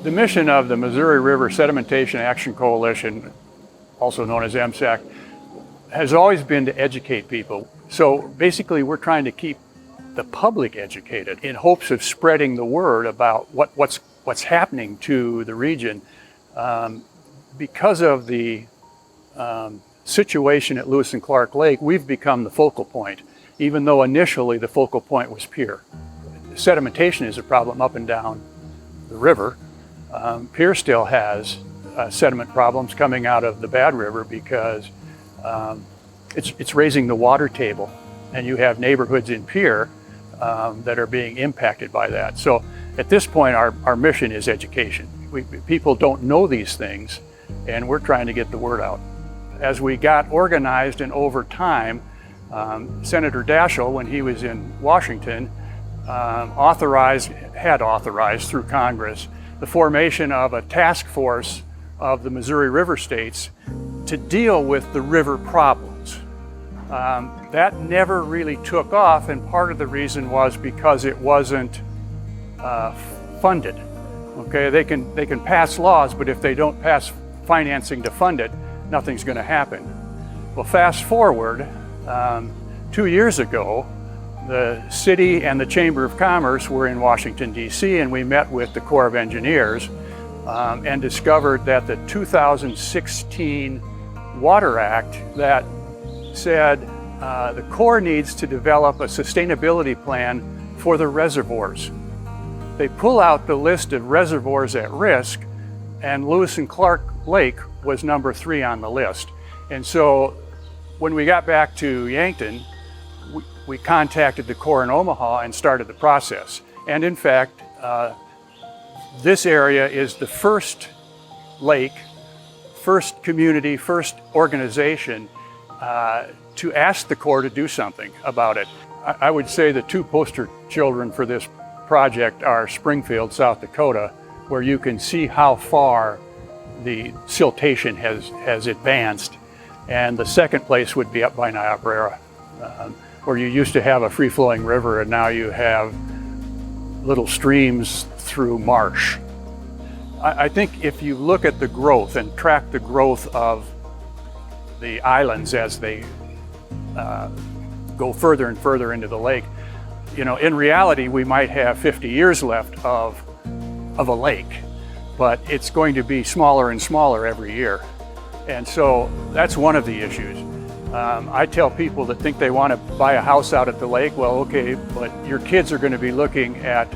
The mission of the Missouri River Sedimentation Action Coalition, also known as MSAC, has always been to educate people. So basically we're trying to keep the public educated in hopes of spreading the word about what's happening to the region. Because of the situation at Lewis and Clark Lake, we've become the focal point, even though initially the focal point was Pierre. Sedimentation is a problem up and down the river. Pierre still has sediment problems coming out of the Bad River because it's raising the water table, and you have neighborhoods in Pierre that are being impacted by that. So at this point, our mission is education. People don't know these things, and we're trying to get the word out. As we got organized and over time, Senator Daschle, when he was in Washington, had authorized through Congress the formation of a task force of the Missouri River states to deal with the river problems. That never really took off, and part of the reason was because it wasn't funded. Okay, they can pass laws, but if they don't pass financing to fund it, nothing's going to happen. Well, fast forward 2 years ago, the city and the Chamber of Commerce were in Washington, D.C., and we met with the Corps of Engineers and discovered that the 2016 Water Act that said the Corps needs to develop a sustainability plan for the reservoirs. They pull out the list of reservoirs at risk, and Lewis and Clark Lake was number 3 on the list. And so when we got back to Yankton, we contacted the Corps in Omaha and started the process. And in fact, this area is the first lake, first community, first organization to ask the Corps to do something about it. I would say the 2 poster children for this project are Springfield, South Dakota, where you can see how far the siltation has advanced. And the second place would be up by Niobrara, where you used to have a free-flowing river, and now you have little streams through marsh. I think if you look at the growth and track the growth of the islands as they go further and further into the lake, you know, in reality, we might have 50 years left of a lake, but it's going to be smaller and smaller every year. And so that's one of the issues. I tell people that think they want to buy a house out at the lake, well, okay, but your kids are going to be looking at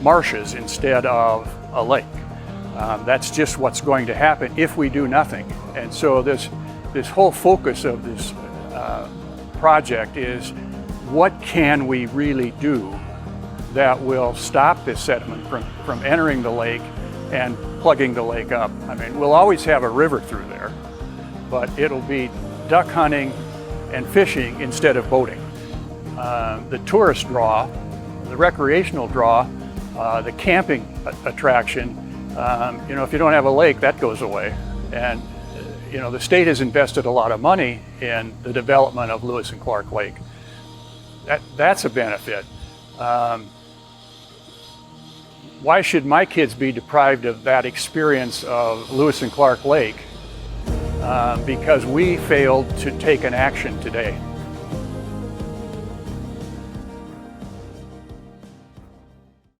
marshes instead of a lake. That's just what's going to happen if we do nothing. And so this whole focus of this project is, what can we really do that will stop this sediment from entering the lake and plugging the lake up? I mean, we'll always have a river through there, but it'll be duck hunting and fishing instead of boating. The tourist draw, the recreational draw, the camping attraction, you know, if you don't have a lake, that goes away. And you know, the state has invested a lot of money in the development of Lewis and Clark Lake. That's a benefit. Why should my kids be deprived of that experience of Lewis and Clark Lake? Because we failed to take an action today.